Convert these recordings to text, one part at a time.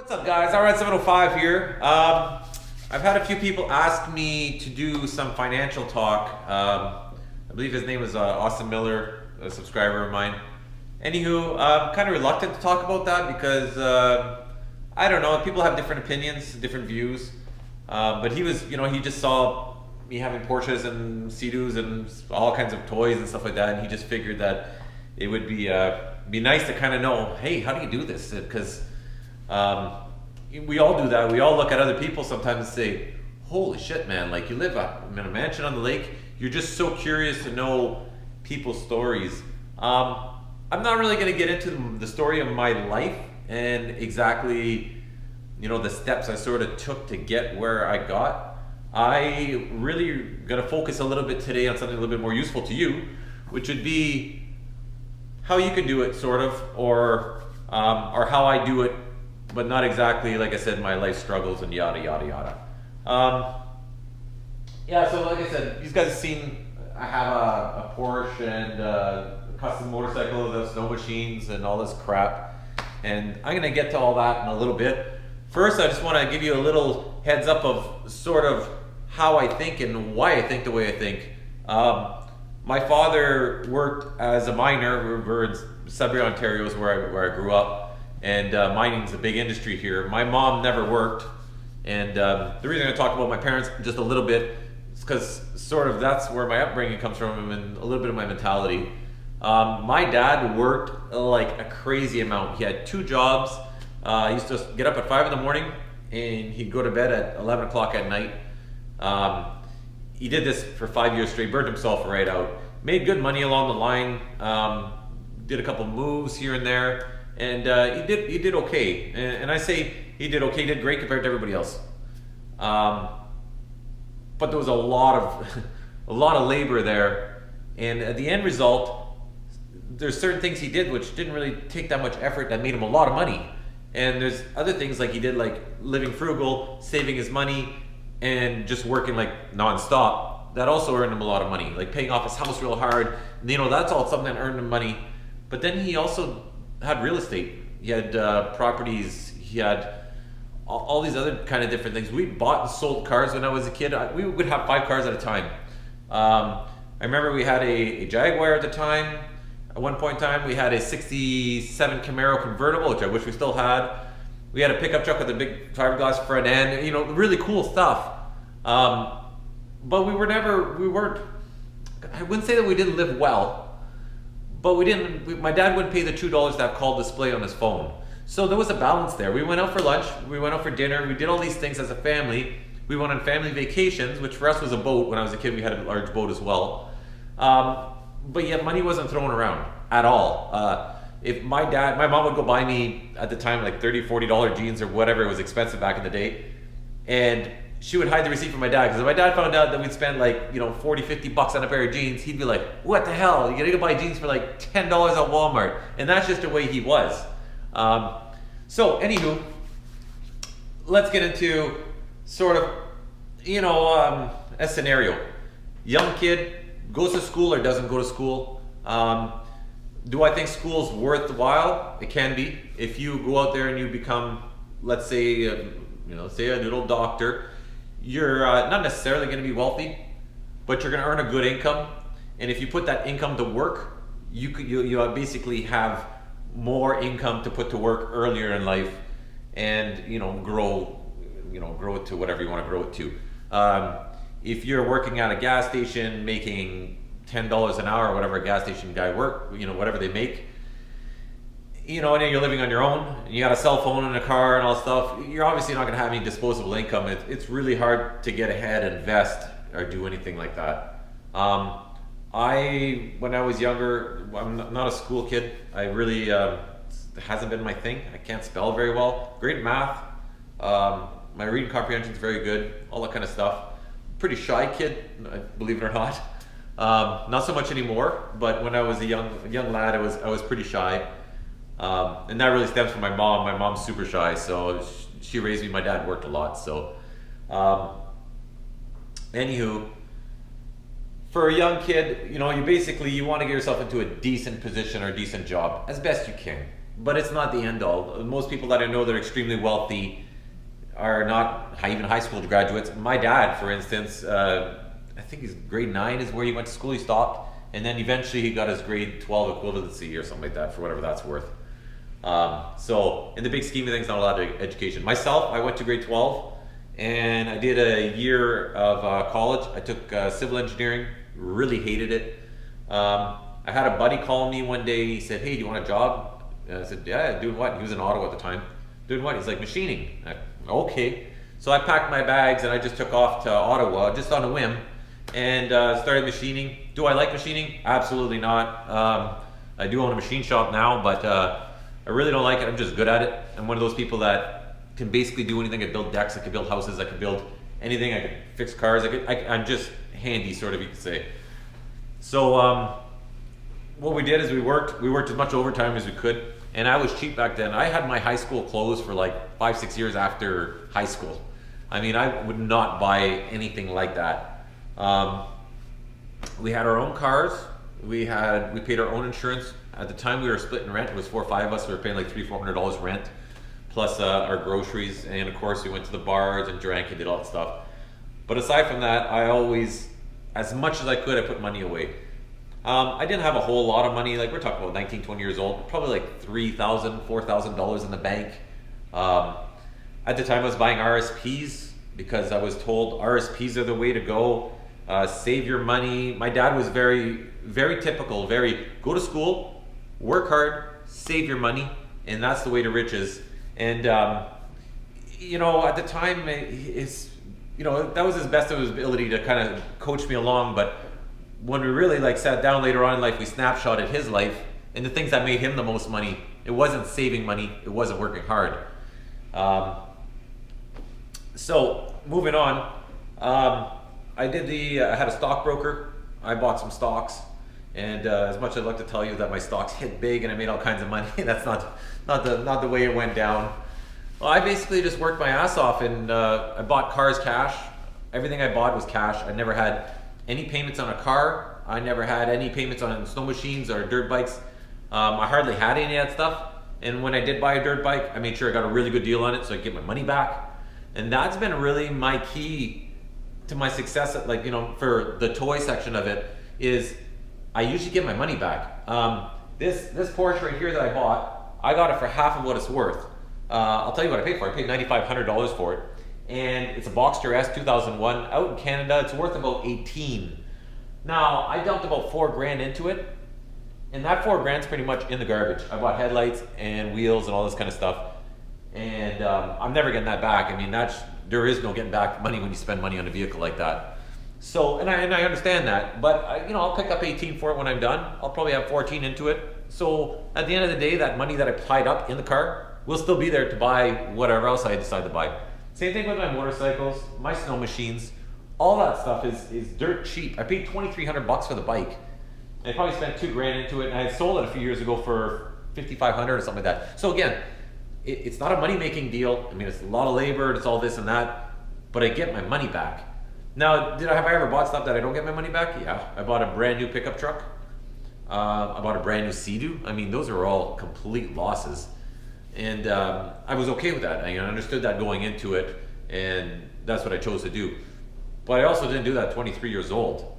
What's up, guys? Alright, 705 here. I've had a few people ask me to do some financial talk. I believe his name was Austin Miller, a subscriber of mine. Anywho, I'm kind of reluctant to talk about that because I don't know. People have different opinions, different views. But he was, he just saw me having Porsches and Sea-Doos and all kinds of toys and stuff like that, and he just figured that it would be nice to kind of know, hey, how do you do this? Because we all do that. We all look at other people sometimes and say, holy shit, man, like you live in a mansion on the lake. You're just so curious to know people's stories. I'm not really going to get into the story of my life and exactly, the steps I sort of took to get where I got. I really going to focus a little bit today on something a little bit more useful to you, which would be how you can do it, sort of, or how I do it, but not exactly, like I said, my life struggles and yada, yada, yada. Yeah, so like I said, you guys have seen, I have a Porsche and custom motorcycles, snow machines, and all this crap. And I'm going to get to all that in a little bit. First, I just want to give you a little heads up of sort of how I think and why I think the way I think. My father worked as a miner. We're in Sudbury, Ontario is where I grew up. And mining's a big industry here. My mom never worked. And the reason I talk about my parents just a little bit is because sort of that's where my upbringing comes from and a little bit of my mentality. My dad worked like a crazy amount. He had 2 jobs. He used to get up at 5 in the morning and he'd go to bed at 11 o'clock at night. He did this for 5 years straight, burned himself right out. Made good money along the line, did a couple moves here and there, and he did okay. And I say he did okay, he did great compared to everybody else. But there was a lot of labor there, and at the end result, there's certain things he did which didn't really take that much effort that made him a lot of money. And there's other things like he did, like living frugal, saving his money, and just working like non-stop. That also earned him a lot of money, like paying off his house real hard. That's all something that earned him money. But then he also had real estate. He had properties. He had all these other kind of different things. We bought and sold cars when I was a kid. We would have 5 cars at a time. I remember we had a Jaguar at the time. At one point in time, we had a 67 Camaro convertible, which I wish we still had. We had a pickup truck with a big fiberglass front end, really cool stuff. But we weren't, I wouldn't say that we didn't live well, but my dad wouldn't pay the $2 to have call display on his phone. So there was a balance there. We went out for lunch, we went out for dinner, we did all these things as a family. We went on family vacations, which for us was a boat. When I was a kid, we had a large boat as well. But yet money wasn't thrown around at all. If my mom would go buy me at the time like $30, $40 jeans or whatever, it was expensive back in the day, and she would hide the receipt from my dad, because if my dad found out that we'd spend like 40, 50 bucks on a pair of jeans, he'd be like, what the hell, you gotta go buy jeans for like $10 at Walmart. And that's just the way he was. So anywho, let's get into sort of a scenario. Young kid goes to school or doesn't go to school. Do I think school's worthwhile? It can be. If you go out there and you become, let's say, say a little doctor, you're not necessarily going to be wealthy, but you're going to earn a good income. And if you put that income to work, you basically have more income to put to work earlier in life, and grow it to whatever you want to grow it to. If you're working at a gas station making $10 an hour, or whatever a gas station guy whatever they make, and then you're living on your own, and you got a cell phone and a car and all stuff, you're obviously not going to have any disposable income. It's really hard to get ahead, invest, or do anything like that. When I was younger, I'm not a school kid. I really, it hasn't been my thing. I can't spell very well. Great at math. My reading comprehension is very good, all that kind of stuff. Pretty shy kid, believe it or not. Not so much anymore, but when I was a young lad, I was pretty shy. And that really stems from my mom. My mom's super shy, so she raised me. My dad worked a lot, so anywho, for a young kid, you want to get yourself into a decent position or a decent job as best you can. but it's not the end all. Most people that I know that are extremely wealthy are not even high school graduates. My dad, for instance, I think he's grade 9 is where he went to school. He stopped, and then eventually he got his grade 12 equivalency or something like that, for whatever that's worth. So in the big scheme of things, not a lot of education. Myself, I went to grade 12, and I did a year of college. I took civil engineering, really hated it. I had a buddy call me one day. He said, "Hey, do you want a job?" And I said, "Yeah, doing what?" He was in Ottawa at the time. "Doing what?" He's like, "Machining." Okay. So I packed my bags and I just took off to Ottawa just on a whim and started machining. Do I like machining? Absolutely not. I do own a machine shop now, but I really don't like it. I'm just good at it. I'm one of those people that can basically do anything. I build decks, I can build houses, I can build anything. I can fix cars. I'm just handy, sort of, you could say. So what we did is we worked as much overtime as we could, and I was cheap back then. I had my high school clothes for like 5-6 years after high school. I mean, I would not buy anything like that. We had our own cars. We paid our own insurance. At the time we were splitting rent. It was 4 or 5 of us. We were paying like $300-400 rent, plus our groceries, and of course we went to the bars and drank and did all that stuff. But aside from that, I always, as much as I could, I put money away. I didn't have a whole lot of money. Like, we're talking about 19, 20 years old, probably like $3,000, $4,000 in the bank. At the time I was buying RSPs because I was told RSPs are the way to go. Save your money. My dad was very, very typical, go to school, work hard, save your money, and that's the way to riches. And you know, at the time, that was his best of his ability to kind of coach me along. But when we really like sat down later on in life, we snapshotted his life and the things that made him the most money. It wasn't saving money, it wasn't working hard. So moving on, I had a stockbroker. I bought some stocks, and as much as I'd like to tell you that my stocks hit big and I made all kinds of money, that's not the way it went down. Well, I basically just worked my ass off, and I bought cars cash. Everything I bought was cash. I never had any payments on a car. I never had any payments on snow machines or dirt bikes. I hardly had any of that stuff. And when I did buy a dirt bike, I made sure I got a really good deal on it so I could get my money back. And that's been really my key to my success, for the toy section of it, is I usually get my money back. This Porsche right here that I bought, I got it for half of what it's worth. I'll tell you what I paid for it. I paid $9,500 for it. And it's a Boxster S 2001. Out in Canada, it's worth about 18. Now, I dumped about $4,000 into it, and that $4,000's pretty much in the garbage. I bought headlights and wheels and all this kind of stuff, and I'm never getting that back. I mean, there is no getting back money when you spend money on a vehicle like that. So, and I understand that, but I'll pick up 18 for it when I'm done. I'll probably have 14 into it. So at the end of the day, that money that I tied up in the car will still be there to buy whatever else I decide to buy. Same thing with my motorcycles, my snow machines, all that stuff is dirt cheap. I paid $2,300 for the bike. I probably spent $2,000 into it, and I had sold it a few years ago for $5,500 or something like that. So again, it's not a money-making deal. I mean, it's a lot of labor, it's all this and that, but I get my money back. Now, have I ever bought stuff that I don't get my money back? Yeah. I bought a brand new pickup truck. I bought a brand new Sea-Doo. I mean, those are all complete losses. And I was okay with that. I understood that going into it, and that's what I chose to do. But I also didn't do that at 23 years old.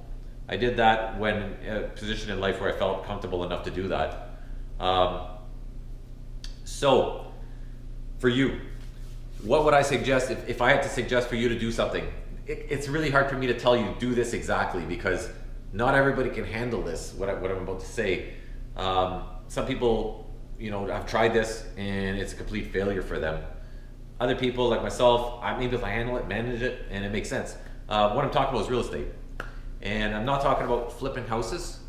I did that when in a position in life where I felt comfortable enough to do that. So, for you, what would I suggest if I had to suggest for you to do something? It's really hard for me to tell you do this exactly, because not everybody can handle this, what I'm about to say. Some people, I've tried this and it's a complete failure for them. Other people, like myself, I'm able to handle it, manage it, and it makes sense. What I'm talking about is real estate. And I'm not talking about flipping houses.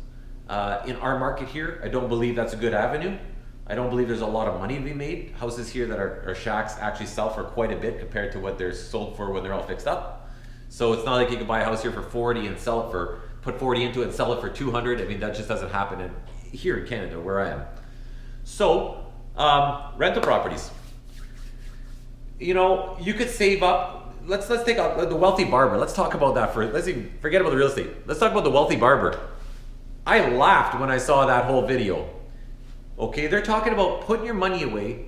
In our market here, I don't believe that's a good avenue. I don't believe there's a lot of money to be made. Houses here that are shacks actually sell for quite a bit compared to what they're sold for when they're all fixed up. So it's not like you can buy a house here for 40 and sell it put 40 into it and sell it for 200. I mean, that just doesn't happen here in Canada where I am. So, rental properties. You could save up. Let's take out the Wealthy Barber. Let's talk about that let's even forget about the real estate. Let's talk about the Wealthy Barber. I laughed when I saw that whole video. Okay, they're talking about putting your money away.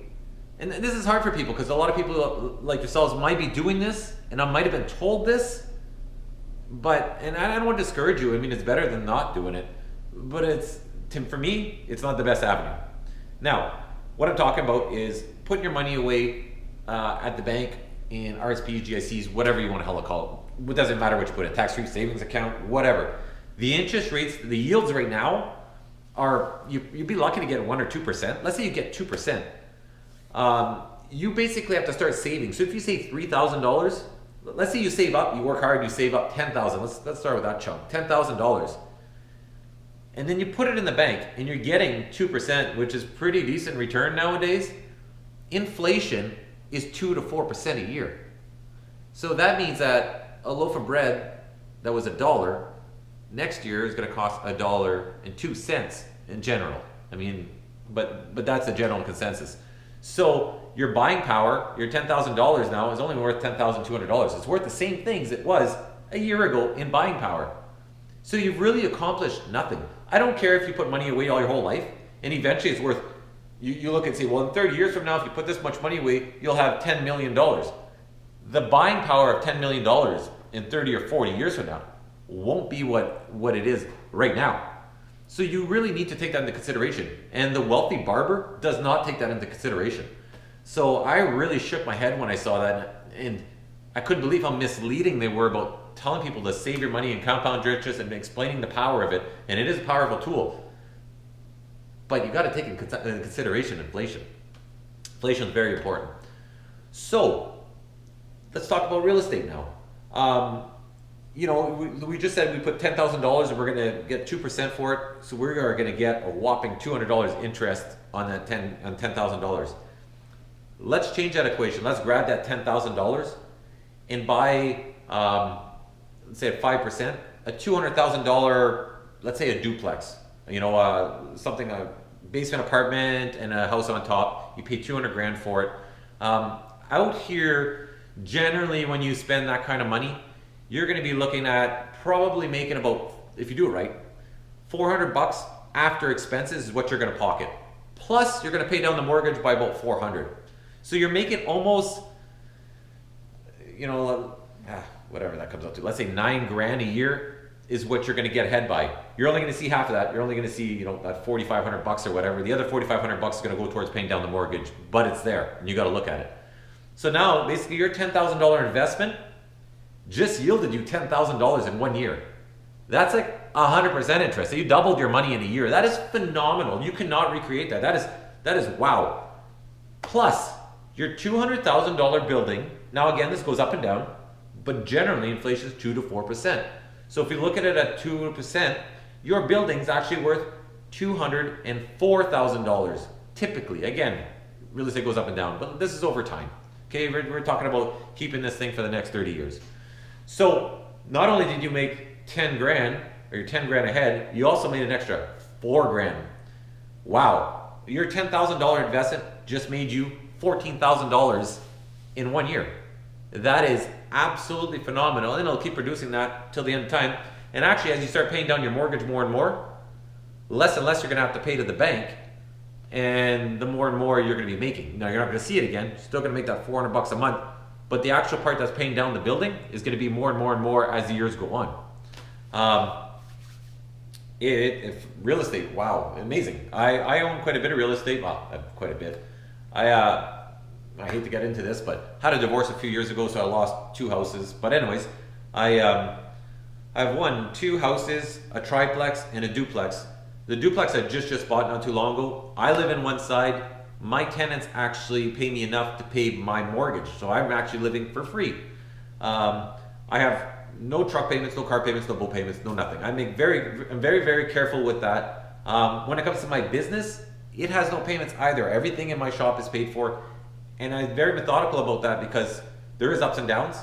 And this is hard for people because a lot of people like yourselves might be doing this, and I might have been told this, and I don't want to discourage you. I mean, it's better than not doing it, but for me, it's not the best avenue. Now, what I'm talking about is putting your money away at the bank in RSPs, GICs, whatever you want to hell call it. It doesn't matter what you put in, tax-free savings account, whatever. The interest rates, the yields right now are, you'd be lucky to get 1 or 2%. Let's say you get 2%. You basically have to start saving. So if you save $3,000, let's say you save up, you work hard, you save up $10,000. Let's start with that chunk, $10,000. And then you put it in the bank and you're getting 2%, which is pretty decent return nowadays. Inflation is 2 to 4% a year. So that means that a loaf of bread that was $1 next year is going to cost $1.02 in general. I mean, but that's the general consensus. So your buying power, your $10,000 now is only worth $10,200. It's worth the same things it was a year ago in buying power. So you've really accomplished nothing. I don't care if you put money away all your whole life, and eventually it's worth, you look and say, well, in 30 years from now, if you put this much money away, you'll have $10 million. The buying power of $10 million in 30 or 40 years from now won't be what it is right now. So you really need to take that into consideration. And the Wealthy Barber does not take that into consideration. So I really shook my head when I saw that, and I couldn't believe how misleading they were about telling people to save your money and compound your interest and explaining the power of it. And it is a powerful tool. But you got to take into consideration inflation. Inflation is very important. So let's talk about real estate now. You know, we just said we put $10,000 and we're going to get 2% for it. So we're going to get a whopping $200 interest on that $10,000. Let's change that equation. Let's grab that $10,000 and buy, let's say at 5%, a $200,000, let's say a duplex. You know, a basement apartment and a house on top. You pay 200 grand for it. Out here, generally, when you spend that kind of money, you're going to be looking at probably making about, if you do it right, $400 after expenses is what you're going to pocket. Plus, you're going to pay down the mortgage by about $400. So you're making almost, you know, whatever that comes out to. Let's say 9 grand a year is what you're going to get ahead by. You're only going to see half of that. You're only going to see, you know, that $4,500 or whatever. The other $4,500 is going to go towards paying down the mortgage, but it's there, and you got to look at it. So now, basically, your $10,000 investment just yielded you $10,000 in 1 year. That's like 100% interest. So you doubled your money in a year. That is phenomenal. You cannot recreate that. That is wow. Plus, your $200,000 building, now again, this goes up and down, but generally inflation is 2 to 4%. So if you look at it at 2%, your building's actually worth $204,000. Typically, again, real estate goes up and down, but this is over time. Okay, we're talking about keeping this thing for the next 30 years. So not only did you make 10 grand, or you're 10 grand ahead, you also made an extra 4 grand. Wow, your $10,000 investment just made you $14,000 in 1 year. That is absolutely phenomenal, and it'll keep producing that till the end of time. And actually, as you start paying down your mortgage more and more, less and less you're going to have to pay to the bank, and the more and more you're going to be making. Now, you're not going to see it again. You're still going to make that $400 a month, but the actual part that's paying down the building is going to be more and more and more as the years go on. If real estate, wow, amazing. I own quite a bit of real estate. Well, quite a bit. I hate to get into this, but had a divorce a few years ago, so I lost 2 houses. But anyways, I've won 2 houses, a triplex, and a duplex. The duplex I just bought not too long ago. I live in one side. My tenants actually pay me enough to pay my mortgage, so I'm actually living for free. I have no truck payments, no car payments, no boat payments, no nothing. I'm very, very careful with that. When it comes to my business, it has no payments either. Everything in my shop is paid for, and I'm very methodical about that because there is ups and downs,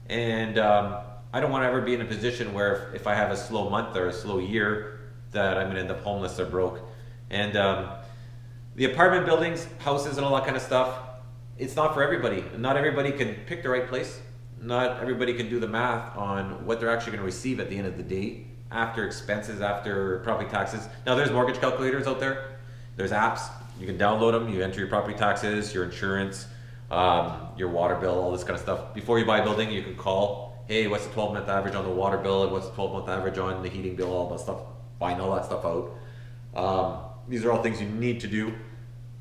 and I don't want to ever be in a position where if I have a slow month or a slow year, that I'm going to end up homeless or broke. And the apartment buildings, houses, and all that kind of stuff, it's not for everybody. Not everybody can pick the right place. Not everybody can do the math on what they're actually going to receive at the end of the day, after expenses, after property taxes. Now, there's mortgage calculators out there. There's apps. You can download them. You enter your property taxes, your insurance, your water bill, all this kind of stuff. Before you buy a building, you can call, hey, what's the 12-month average on the water bill? What's the 12-month average on the heating bill? All that stuff. Find all that stuff out. These are all things you need to do.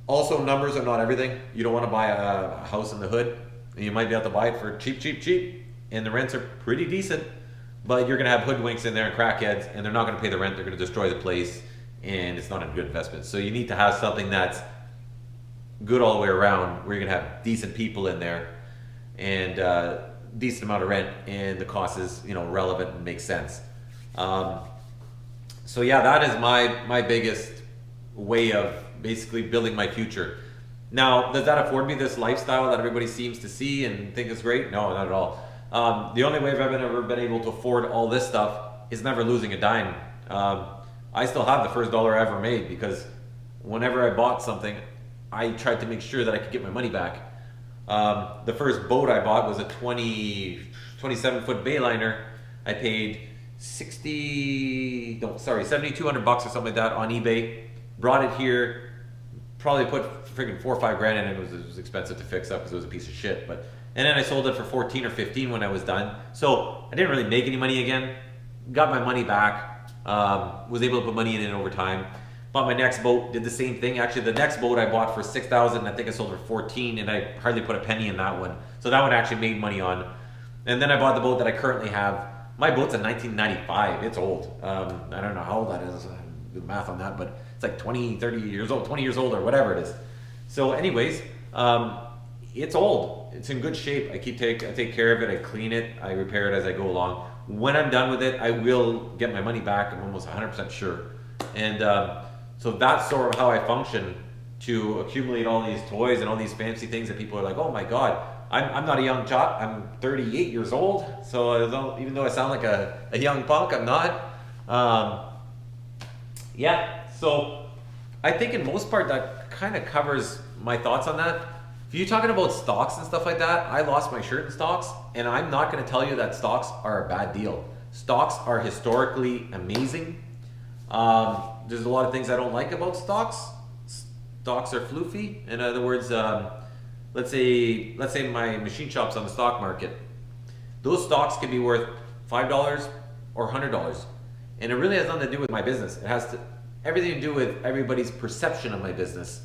Also, numbers are not everything. You don't want to buy a house in the hood. You might be able to buy it for cheap, and the rents are pretty decent, but you're going to have hoodwinks in there and crackheads, and they're not going to pay the rent. They're going to destroy the place, and it's not a good investment. So you need to have something that's good all the way around, where you're going to have decent people in there, and decent amount of rent, and the cost is, you know, relevant and makes sense. So yeah, that is my biggest way of basically building my future. Now, does that afford me this lifestyle that everybody seems to see and think is great? No, not at all. The only way I've ever been able to afford all this stuff is never losing a dime. I still have the first dollar I ever made, because whenever I bought something, I tried to make sure that I could get my money back. The first boat I bought was a 27-foot Bayliner. I paid $7,200 or something like that on eBay. Brought it here, probably put freaking $4 or $5 grand in it. It was expensive to fix up because it was a piece of shit. And then I sold it for 14 or 15 when I was done. So I didn't really make any money again. Got my money back. Was able to put money in it over time. Bought my next boat, did the same thing. Actually, the next boat I bought for $6,000. I think I sold it for 14, and I hardly put a penny in that one. So that one I actually made money on. And then I bought the boat that I currently have. My boat's a 1995. It's old. I don't know how old that is. Do the math on that, but it's like 20, 30 years old, 20 years old, or whatever it is. So anyways, it's old. It's in good shape. I take care of it. I clean it. I repair it as I go along. When I'm done with it, I will get my money back. I'm almost 100% sure. And so that's sort of how I function, to accumulate all these toys and all these fancy things that people are like, oh my God, I'm not a young chap. I'm 38 years old. So even though I sound like a young punk, I'm not. Yeah, so I think in most part that kind of covers my thoughts on that. If you're talking about stocks and stuff like that, I lost my shirt in stocks, and I'm not going to tell you that stocks are a bad deal. Stocks are historically amazing. There's a lot of things I don't like about stocks. Stocks are floofy. In other words, let's say my machine shop's on the stock market. Those stocks can be worth $5 or $100. And it really has nothing to do with my business. It has everything to do with everybody's perception of my business.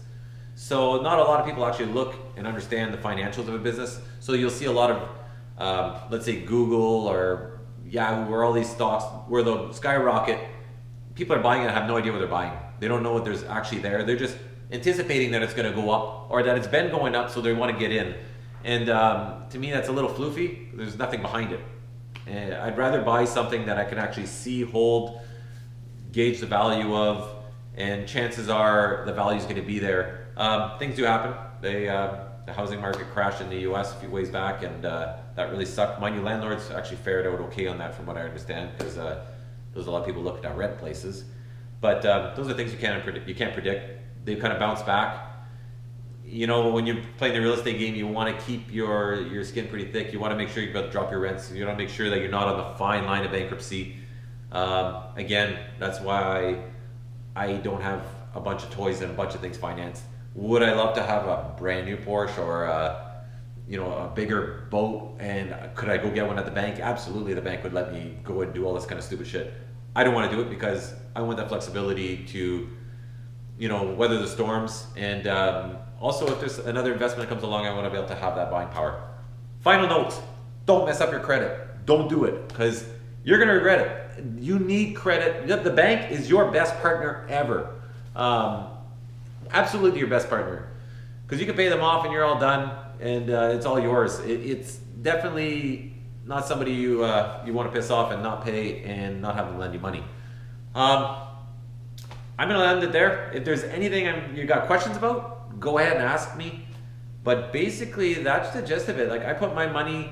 So not a lot of people actually look and understand the financials of a business. So you'll see a lot of, let's say Google or Yahoo, or all these stocks where they'll skyrocket. People are buying it and have no idea what they're buying. They don't know what there's actually there. They're just anticipating that it's going to go up, or that it's been going up, so they want to get in. And to me, that's a little floofy. There's nothing behind it. And I'd rather buy something that I can actually see, hold, gauge the value of, and chances are the value is going to be there. Things do happen. The housing market crashed in the US a few ways back, and that really sucked. Mind you, landlords actually fared out okay on that, from what I understand, because there's a lot of people looking to rent places. But those are things you can't predict. They kind of bounce back. You know, when you're playing the real estate game, you want to keep your skin pretty thick. You want to make sure you're about to drop your rents. You want to make sure that you're not on the fine line of bankruptcy. Again, that's why I don't have a bunch of toys and a bunch of things financed. Would I love to have a brand new Porsche or a bigger boat, and could I go get one at the bank? Absolutely, the bank would let me go and do all this kind of stupid shit. I don't want to do it because I want that flexibility to, weather the storms, and also if there's another investment that comes along, I want to be able to have that buying power. Final note: don't mess up your credit. Don't do it, because you're going to regret it. You need credit. The bank is your best partner ever. Absolutely your best partner, because you can pay them off and you're all done, and it's all yours. It's definitely not somebody you want to piss off and not pay and not have them lend you money. I'm going to end it there. If there's anything you got questions about, go ahead and ask me. But basically, that's the gist of it. Like, I put my money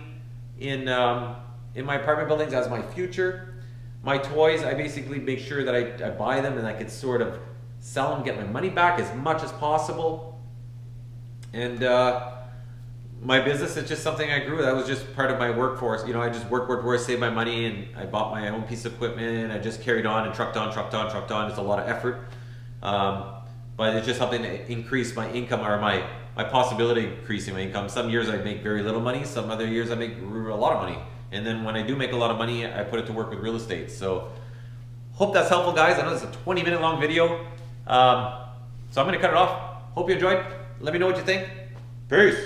in my apartment buildings as my future. My toys, I basically make sure that I buy them and I can sort of sell them, get my money back as much as possible. And my business is just something I grew. That was just part of my workforce. I just worked, saved my money, and I bought my own piece of equipment. I just carried on and trucked on. It's a lot of effort. but it's just something to increase my income or my possibility of increasing my income. Some years I make very little money, some other years I make a lot of money. And then when I do make a lot of money, I put it to work with real estate. So hope that's helpful, guys. I know it's a 20-minute long video. So I'm gonna cut it off. Hope you enjoyed. Let me know what you think. Peace.